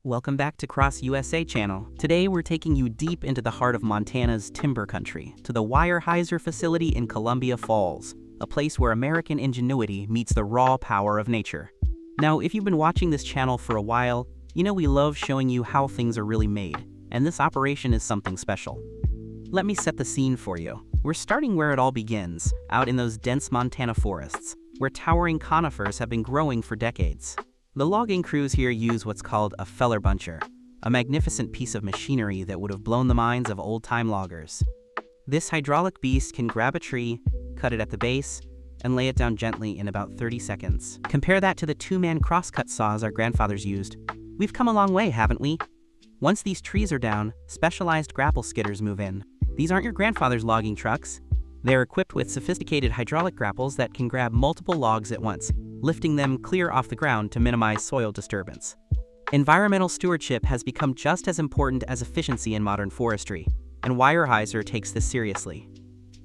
Welcome back to KrossUSA channel. Today we're taking you deep into the heart of Montana's timber country, to the Weyerhaeuser facility in Columbia Falls, a place where American ingenuity meets the raw power of nature. Now, if you've been watching this channel for a while, you know we love showing you how things are really made, and this operation is something special. Let me set the scene for you. We're starting where it all begins, out in those dense Montana forests, where towering conifers have been growing for decades. The logging crews here use what's called a feller buncher, a magnificent piece of machinery that would have blown the minds of old-time loggers. This hydraulic beast can grab a tree, cut it at the base, and lay it down gently in about 30 seconds. Compare that to the two-man crosscut saws our grandfathers used. We've come a long way, haven't we? Once these trees are down, specialized grapple skidders move in. These aren't your grandfather's logging trucks. They're equipped with sophisticated hydraulic grapples that can grab multiple logs at once, lifting them clear off the ground to minimize soil disturbance. Environmental stewardship has become just as important as efficiency in modern forestry, and Weyerhaeuser takes this seriously.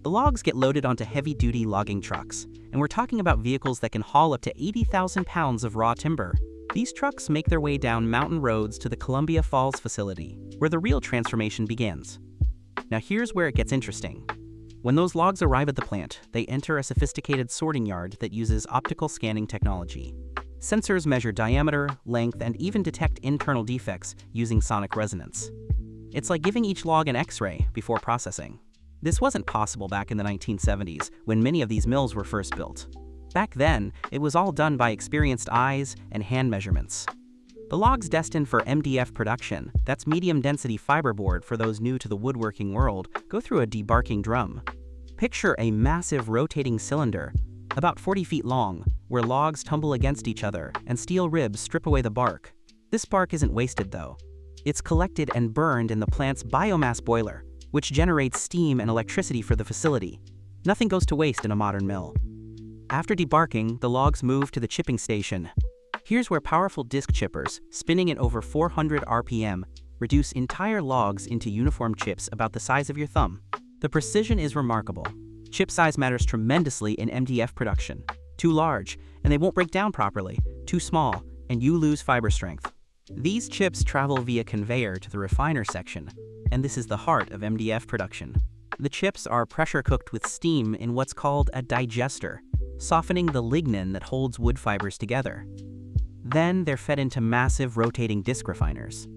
The logs get loaded onto heavy-duty logging trucks, and we're talking about vehicles that can haul up to 80,000 pounds of raw timber. These trucks make their way down mountain roads to the Columbia Falls facility, where the real transformation begins. Now here's where it gets interesting. When those logs arrive at the plant, they enter a sophisticated sorting yard that uses optical scanning technology. Sensors measure diameter, length, and even detect internal defects using sonic resonance. It's like giving each log an X-ray before processing. This wasn't possible back in the 1970s, when many of these mills were first built. Back then, it was all done by experienced eyes and hand measurements. The logs destined for MDF production, that's medium-density fiberboard for those new to the woodworking world, go through a debarking drum. Picture a massive rotating cylinder, about 40 feet long, where logs tumble against each other and steel ribs strip away the bark. This bark isn't wasted though. It's collected and burned in the plant's biomass boiler, which generates steam and electricity for the facility. Nothing goes to waste in a modern mill. After debarking, the logs move to the chipping station. Here's where powerful disc chippers, spinning at over 400 RPM, reduce entire logs into uniform chips about the size of your thumb. The precision is remarkable. Chip size matters tremendously in MDF production. Too large, and they won't break down properly. Too small, and you lose fiber strength. These chips travel via conveyor to the refiner section, and this is the heart of MDF production. The chips are pressure cooked with steam in what's called a digester, softening the lignin that holds wood fibers together. Then they're fed into massive rotating disc refiners.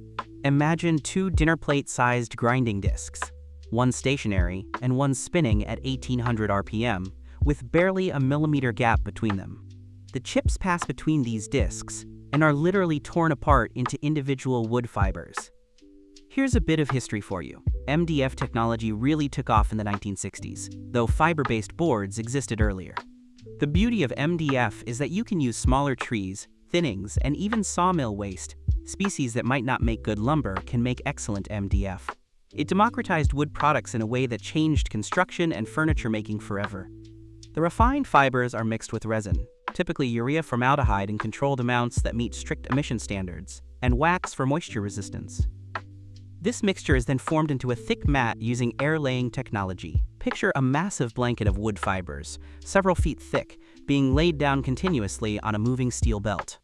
Imagine two dinner plate-sized grinding discs, one stationary and one spinning at 1800 RPM, with barely a millimeter gap between them. The chips pass between these discs and are literally torn apart into individual wood fibers. Here's a bit of history for you. MDF technology really took off in the 1960s, though fiber-based boards existed earlier. The beauty of MDF is that you can use smaller trees, thinnings, and even sawmill waste. Species that might not make good lumber can make excellent MDF. It democratized wood products in a way that changed construction and furniture making forever. The refined fibers are mixed with resin, typically urea formaldehyde in controlled amounts that meet strict emission standards, and wax for moisture resistance. This mixture is then formed into a thick mat using air-laying technology. Picture a massive blanket of wood fibers, several feet thick, being laid down continuously on a moving steel belt.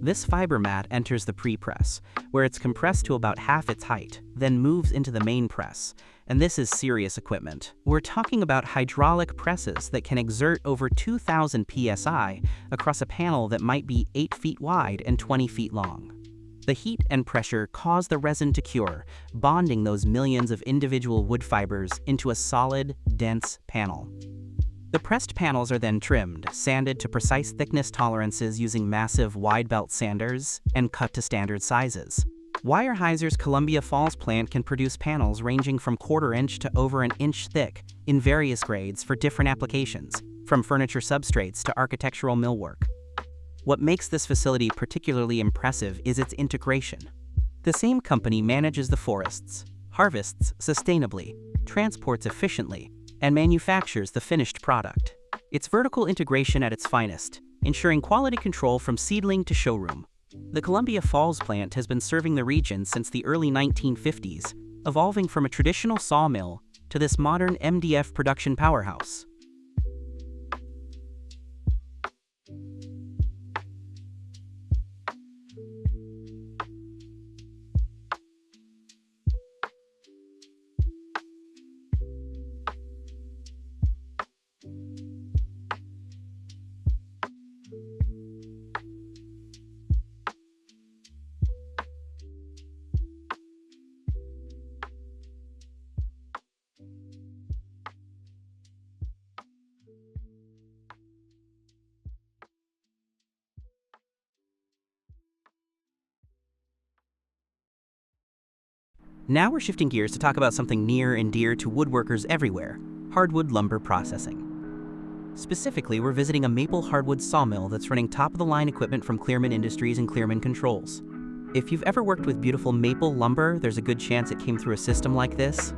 This fiber mat enters the pre-press, where it's compressed to about half its height, then moves into the main press, and this is serious equipment. We're talking about hydraulic presses that can exert over 2,000 psi across a panel that might be 8 feet wide and 20 feet long. The heat and pressure cause the resin to cure, bonding those millions of individual wood fibers into a solid, dense panel. The pressed panels are then trimmed, sanded to precise thickness tolerances using massive wide belt sanders, and cut to standard sizes. Weyerhaeuser's Columbia Falls plant can produce panels ranging from 1/4 inch to over an inch thick in various grades for different applications, from furniture substrates to architectural millwork. What makes this facility particularly impressive is its integration. The same company manages the forests, harvests sustainably, transports efficiently, and manufactures the finished product. It's vertical integration at its finest, ensuring quality control from seedling to showroom. The Columbia Falls plant has been serving the region since the early 1950s, evolving from a traditional sawmill to this modern MDF production powerhouse. Now we're shifting gears to talk about something near and dear to woodworkers everywhere: hardwood lumber processing. Specifically, we're visiting a maple hardwood sawmill that's running top-of-the-line equipment from Clearman Industries and Clearman Controls. If you've ever worked with beautiful maple lumber, there's a good chance it came through a system like this.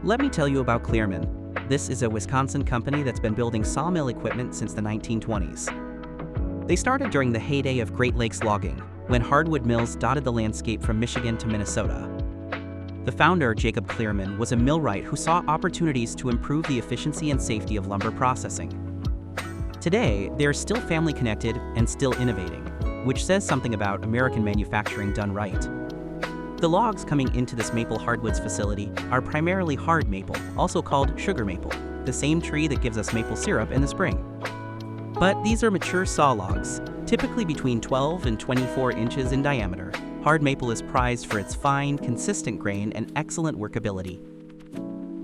Let me tell you about Clearman. This is a Wisconsin company that's been building sawmill equipment since the 1920s. They started during the heyday of Great Lakes logging, when hardwood mills dotted the landscape from Michigan to Minnesota. The founder, Jacob Clearman, was a millwright who saw opportunities to improve the efficiency and safety of lumber processing. Today, they are still family-connected and still innovating, which says something about American manufacturing done right. The logs coming into this maple hardwoods facility are primarily hard maple, also called sugar maple, the same tree that gives us maple syrup in the spring. But these are mature saw logs, typically between 12 and 24 inches in diameter. Hard maple is prized for its fine, consistent grain and excellent workability.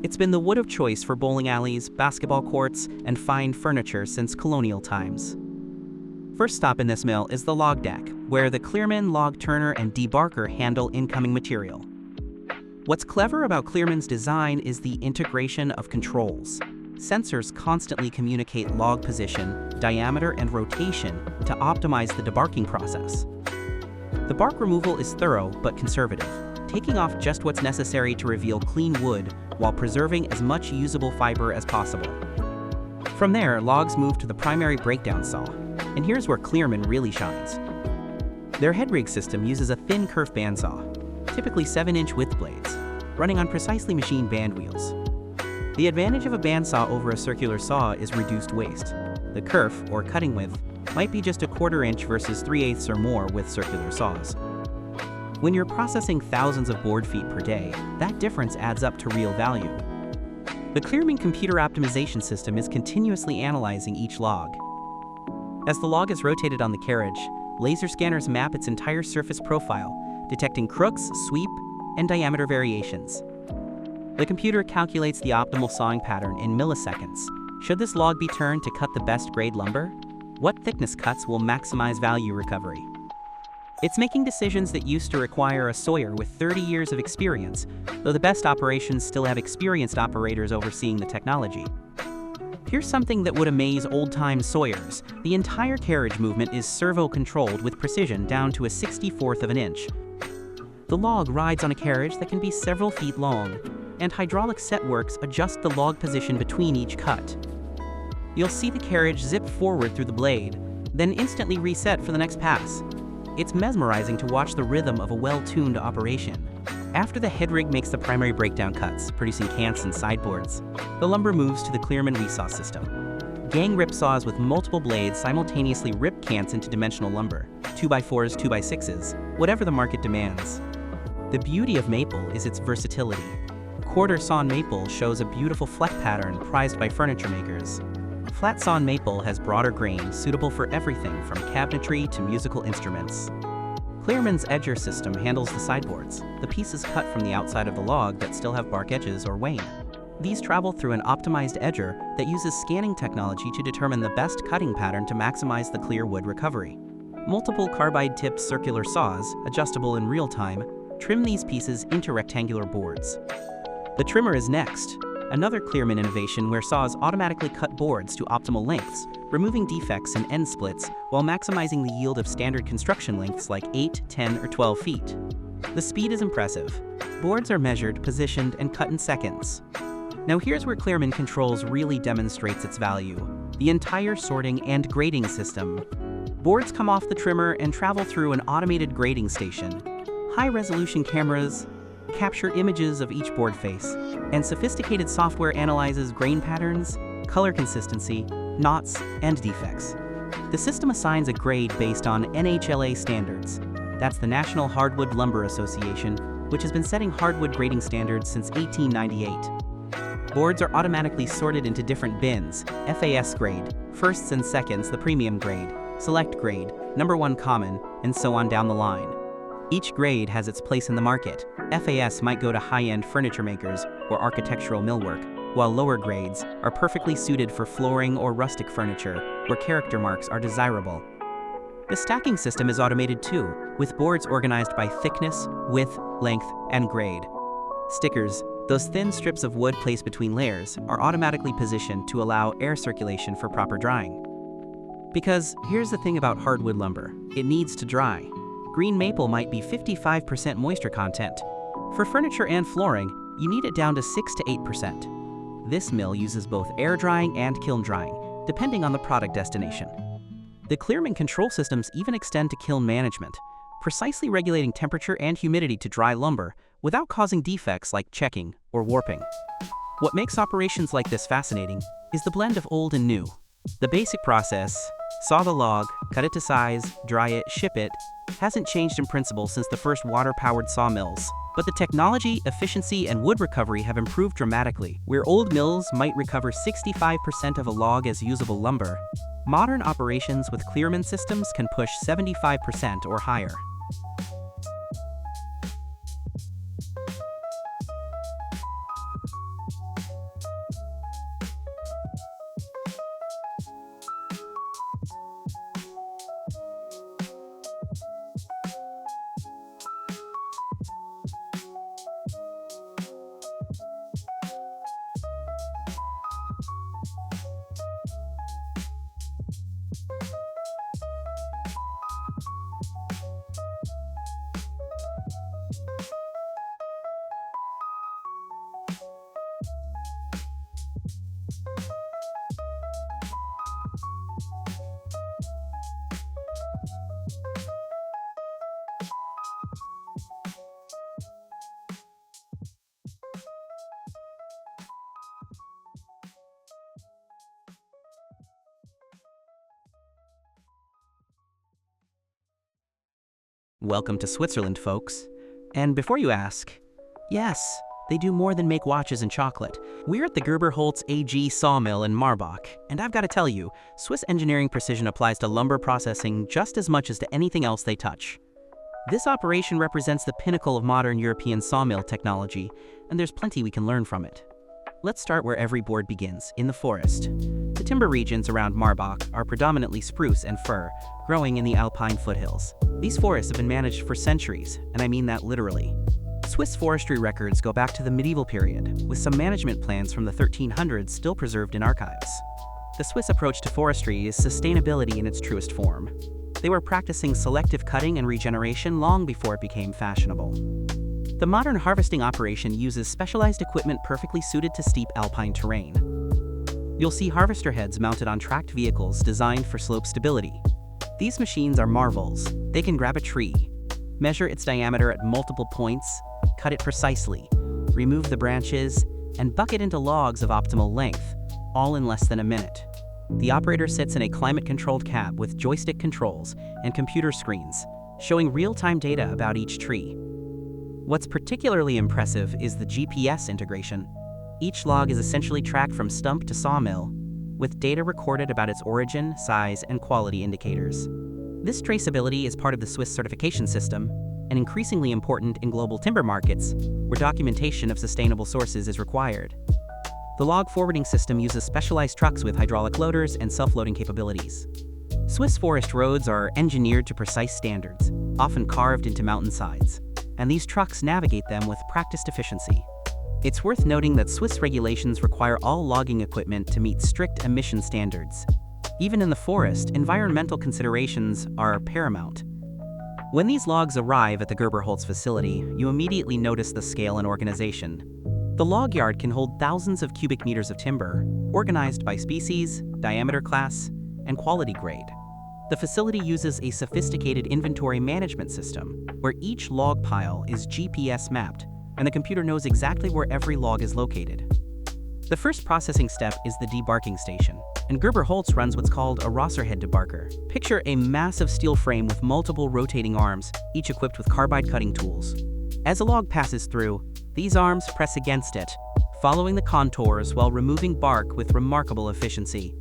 It's been the wood of choice for bowling alleys, basketball courts, and fine furniture since colonial times. First stop in this mill is the log deck, where the Clearman log turner and debarker handle incoming material. What's clever about Clearman's design is the integration of controls. Sensors constantly communicate log position, diameter, and rotation to optimize the debarking process. The bark removal is thorough but conservative, taking off just what's necessary to reveal clean wood while preserving as much usable fiber as possible. From there, logs move to the primary breakdown saw, and here's where Clearman really shines. Their headrig system uses a thin kerf bandsaw, typically 7-inch width blades, running on precisely machined band wheels. The advantage of a bandsaw over a circular saw is reduced waste. The kerf, or cutting width, might be just a 1/4 inch versus 3/8 or more with circular saws. When you're processing thousands of board feet per day, that difference adds up to real value. The Clearman computer optimization system is continuously analyzing each log. As the log is rotated on the carriage, laser scanners map its entire surface profile, detecting crooks, sweep, and diameter variations. The computer calculates the optimal sawing pattern in milliseconds. Should this log be turned to cut the best grade lumber? What thickness cuts will maximize value recovery? It's making decisions that used to require a sawyer with 30 years of experience, though the best operations still have experienced operators overseeing the technology. Here's something that would amaze old-time sawyers. The entire carriage movement is servo-controlled with precision down to a 64th of an inch. The log rides on a carriage that can be several feet long, and hydraulic set works adjust the log position between each cut. You'll see the carriage zip forward through the blade, then instantly reset for the next pass. It's mesmerizing to watch the rhythm of a well-tuned operation. After the headrig makes the primary breakdown cuts, producing cants and sideboards, the lumber moves to the Clearman resaw system. Gang rip saws with multiple blades simultaneously rip cants into dimensional lumber, 2x4s, 2x6s, whatever the market demands. The beauty of maple is its versatility. Quarter sawn maple shows a beautiful fleck pattern prized by furniture makers. Flat sawn maple has broader grain suitable for everything from cabinetry to musical instruments. Clearman's edger system handles the sideboards, the pieces cut from the outside of the log that still have bark edges or wane. These travel through an optimized edger that uses scanning technology to determine the best cutting pattern to maximize the clear wood recovery. Multiple carbide-tipped circular saws, adjustable in real time, trim these pieces into rectangular boards. The trimmer is next, another Clearman innovation where saws automatically cut boards to optimal lengths, removing defects and end splits while maximizing the yield of standard construction lengths like 8, 10, or 12 feet. The speed is impressive. Boards are measured, positioned, and cut in seconds. Now here's where Clearman Controls really demonstrates its value: the entire sorting and grading system. Boards come off the trimmer and travel through an automated grading station. High-resolution cameras capture images of each board face, and sophisticated software analyzes grain patterns, color consistency, knots, and defects. The system assigns a grade based on NHLA standards. That's the National Hardwood Lumber Association, which has been setting hardwood grading standards since 1898. Boards are automatically sorted into different bins: FAS grade, firsts and seconds the premium grade, select grade, number 1 common, and so on down the line. Each grade has its place in the market. FAS might go to high-end furniture makers or architectural millwork, while lower grades are perfectly suited for flooring or rustic furniture, where character marks are desirable. The stacking system is automated too, with boards organized by thickness, width, length, and grade. Stickers, those thin strips of wood placed between layers, are automatically positioned to allow air circulation for proper drying. Because here's the thing about hardwood lumber, it needs to dry. Green maple might be 55% moisture content. For furniture and flooring, you need it down to 6 to 8%. This mill uses both air drying and kiln drying, depending on the product destination. The clearment control systems even extend to kiln management, precisely regulating temperature and humidity to dry lumber without causing defects like checking or warping. What makes operations like this fascinating is the blend of old and new. The basic process, saw the log, cut it to size, dry it, ship it, hasn't changed in principle since the first water-powered sawmills. But the technology, efficiency, and wood recovery have improved dramatically. Where old mills might recover 65% of a log as usable lumber, modern operations with clearman systems can push 75% or higher. Welcome to Switzerland, folks. And before you ask, yes, they do more than make watches and chocolate. We're at the Gerber-Holtz AG Sawmill in Marbach, and I've got to tell you, Swiss engineering precision applies to lumber processing just as much as to anything else they touch. This operation represents the pinnacle of modern European sawmill technology, and there's plenty we can learn from it. Let's start where every board begins, in the forest. The timber regions around Marbach are predominantly spruce and fir, growing in the Alpine foothills. These forests have been managed for centuries, and I mean that literally. Swiss forestry records go back to the medieval period, with some management plans from the 1300s still preserved in archives. The Swiss approach to forestry is sustainability in its truest form. They were practicing selective cutting and regeneration long before it became fashionable. The modern harvesting operation uses specialized equipment perfectly suited to steep alpine terrain. You'll see harvester heads mounted on tracked vehicles designed for slope stability. These machines are marvels. They can grab a tree, measure its diameter at multiple points, cut it precisely, remove the branches, and buck it into logs of optimal length, all in less than a minute. The operator sits in a climate-controlled cab with joystick controls and computer screens, showing real-time data about each tree. What's particularly impressive is the GPS integration. Each log is essentially tracked from stump to sawmill, with data recorded about its origin, size, and quality indicators. This traceability is part of the Swiss certification system, and increasingly important in global timber markets, where documentation of sustainable sources is required. The log forwarding system uses specialized trucks with hydraulic loaders and self-loading capabilities. Swiss forest roads are engineered to precise standards, often carved into mountainsides, and these trucks navigate them with practiced efficiency. It's worth noting that Swiss regulations require all logging equipment to meet strict emission standards. Even in the forest, environmental considerations are paramount. When these logs arrive at the Gerber-Holtz facility, you immediately notice the scale and organization. The log yard can hold thousands of cubic meters of timber, organized by species, diameter class, and quality grade. The facility uses a sophisticated inventory management system, where each log pile is GPS mapped, and the computer knows exactly where every log is located. The first processing step is the debarking station, and Gerber-Holtz runs what's called a Rosserhead debarker. Picture a massive steel frame with multiple rotating arms, each equipped with carbide cutting tools. As a log passes through, these arms press against it, following the contours while removing bark with remarkable efficiency.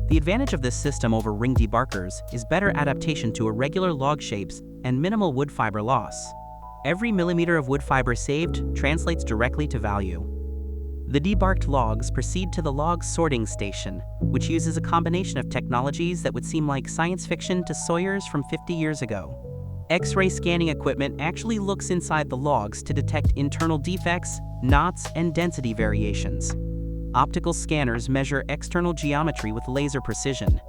The advantage of this system over ring debarkers is better adaptation to irregular log shapes and minimal wood fiber loss. Every millimeter of wood fiber saved translates directly to value. The debarked logs proceed to the log sorting station, which uses a combination of technologies that would seem like science fiction to sawyers from 50 years ago. X-ray scanning equipment actually looks inside the logs to detect internal defects, knots, and density variations. Optical scanners measure external geometry with laser precision.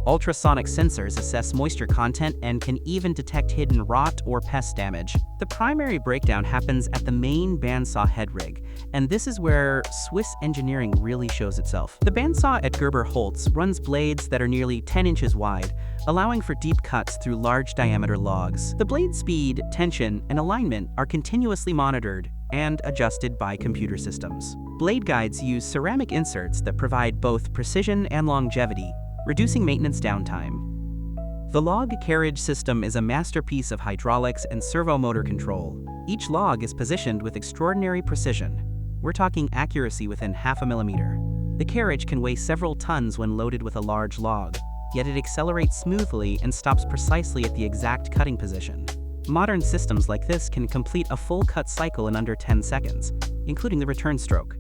Ultrasonic sensors assess moisture content and can even detect hidden rot or pest damage. The primary breakdown happens at the main bandsaw head rig, and this is where Swiss engineering really shows itself. The bandsaw at Gerber Holtz runs blades that are nearly 10 inches wide, allowing for deep cuts through large diameter logs. The blade speed, tension, and alignment are continuously monitored and adjusted by computer systems. Blade guides use ceramic inserts that provide both precision and longevity, reducing maintenance downtime. The log carriage system is a masterpiece of hydraulics and servo motor control. Each log is positioned with extraordinary precision. We're talking accuracy within half a millimeter. The carriage can weigh several tons when loaded with a large log, yet it accelerates smoothly and stops precisely at the exact cutting position. Modern systems like this can complete a full cut cycle in under 10 seconds, including the return stroke.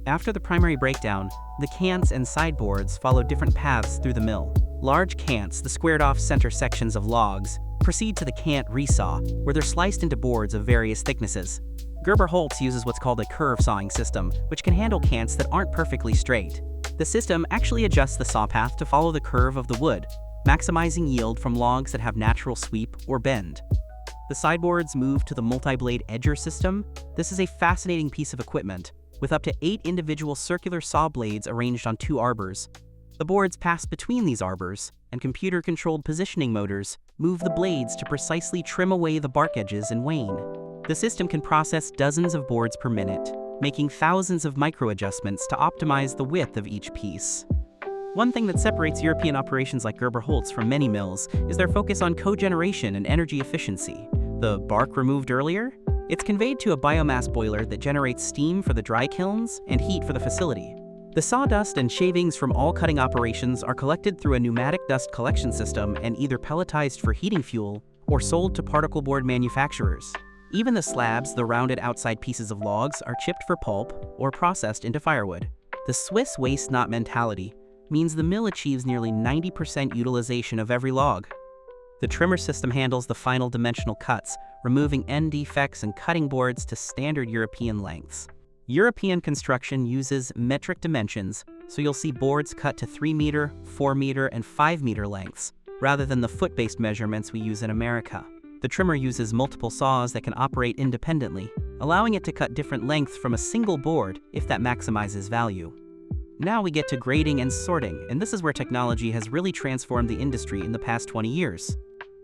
After the primary breakdown, the cants and sideboards follow different paths through the mill. Large cants, the squared-off center sections of logs, proceed to the cant resaw, where they're sliced into boards of various thicknesses. Gerber Holtz uses what's called a curve sawing system, which can handle cants that aren't perfectly straight. The system actually adjusts the saw path to follow the curve of the wood, maximizing yield from logs that have natural sweep or bend. The sideboards move to the multi-blade edger system. This is a fascinating piece of equipment, with up to 8 individual circular saw blades arranged on 2 arbors. The boards pass between these arbors, and computer-controlled positioning motors move the blades to precisely trim away the bark edges and wane. The system can process dozens of boards per minute, making thousands of micro-adjustments to optimize the width of each piece. One thing that separates European operations like Gerber Holtz from many mills is their focus on cogeneration and energy efficiency. The bark removed earlier? It's conveyed to a biomass boiler that generates steam for the dry kilns and heat for the facility. The sawdust and shavings from all cutting operations are collected through a pneumatic dust collection system and either pelletized for heating fuel or sold to particle board manufacturers. Even the slabs, the rounded outside pieces of logs, are chipped for pulp or processed into firewood. The Swiss waste not mentality means the mill achieves nearly 90% utilization of every log. The trimmer system handles the final dimensional cuts, removing end defects and cutting boards to standard European lengths. European construction uses metric dimensions, so you'll see boards cut to 3 meter, 4 meter, and 5 meter lengths, rather than the foot-based measurements we use in America. The trimmer uses multiple saws that can operate independently, allowing it to cut different lengths from a single board if that maximizes value. Now we get to grading and sorting, and this is where technology has really transformed the industry in the past 20 years.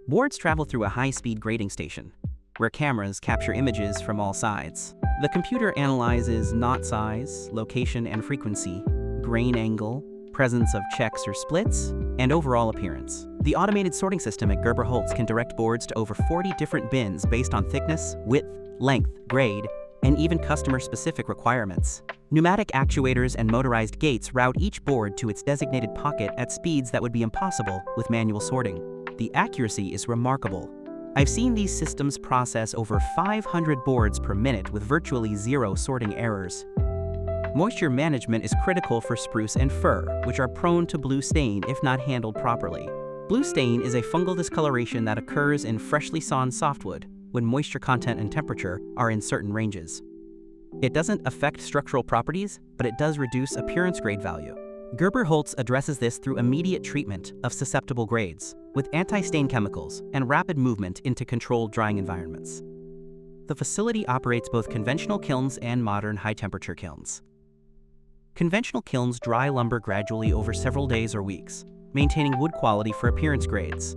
Boards travel through a high-speed grading station, where cameras capture images from all sides. The computer analyzes knot size, location and frequency, grain angle, presence of checks or splits, and overall appearance. The automated sorting system at Gerber Holtz can direct boards to over 40 different bins based on thickness, width, length, grade, and even customer-specific requirements. Pneumatic actuators and motorized gates route each board to its designated pocket at speeds that would be impossible with manual sorting. The accuracy is remarkable. I've seen these systems process over 500 boards per minute with virtually zero sorting errors. Moisture management is critical for spruce and fir, which are prone to blue stain if not handled properly. Blue stain is a fungal discoloration that occurs in freshly sawn softwood when moisture content and temperature are in certain ranges. It doesn't affect structural properties, but it does reduce appearance grade value. Gerber Holtz addresses this through immediate treatment of susceptible grades, with anti-stain chemicals and rapid movement into controlled drying environments. The facility operates both conventional kilns and modern high-temperature kilns. Conventional kilns dry lumber gradually over several days or weeks, maintaining wood quality for appearance grades.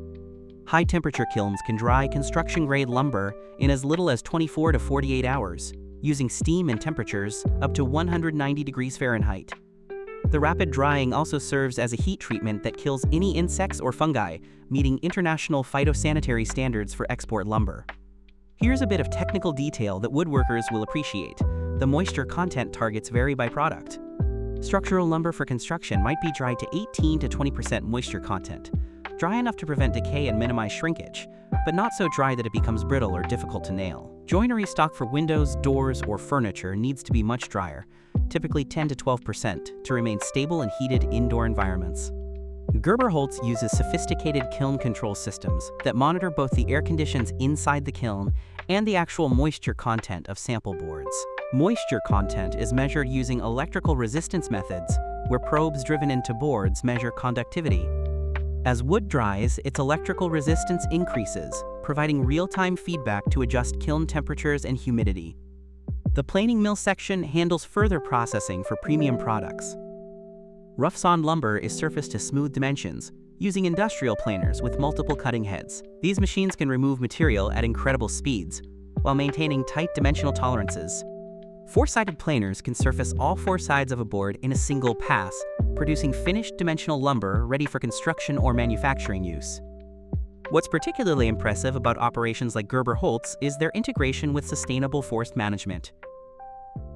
High-temperature kilns can dry construction-grade lumber in as little as 24 to 48 hours, using steam and temperatures up to 190 degrees Fahrenheit. The rapid drying also serves as a heat treatment that kills any insects or fungi, meeting international phytosanitary standards for export lumber. Here's a bit of technical detail that woodworkers will appreciate. The moisture content targets vary by product. Structural lumber for construction might be dried to 18 to 20% moisture content, dry enough to prevent decay and minimize shrinkage, but not so dry that it becomes brittle or difficult to nail. Joinery stock for windows, doors, or furniture needs to be much drier, typically 10 to 12%, to remain stable in heated indoor environments. Gerber-Holtz uses sophisticated kiln control systems that monitor both the air conditions inside the kiln and the actual moisture content of sample boards. Moisture content is measured using electrical resistance methods, where probes driven into boards measure conductivity. As wood dries, its electrical resistance increases, providing real-time feedback to adjust kiln temperatures and humidity. The planing mill section handles further processing for premium products. Rough-sawn lumber is surfaced to smooth dimensions, using industrial planers with multiple cutting heads. These machines can remove material at incredible speeds, while maintaining tight dimensional tolerances. Four-sided planers can surface all four sides of a board in a single pass, producing finished dimensional lumber ready for construction or manufacturing use. What's particularly impressive about operations like Gerber-Holtz is their integration with sustainable forest management.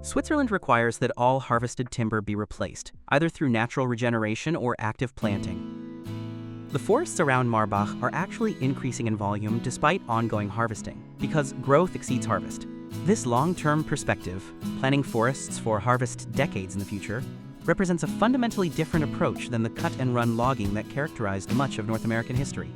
Switzerland requires that all harvested timber be replaced, either through natural regeneration or active planting. The forests around Marbach are actually increasing in volume despite ongoing harvesting, because growth exceeds harvest. This long-term perspective, planting forests for harvest decades in the future, represents a fundamentally different approach than the cut-and-run logging that characterized much of North American history.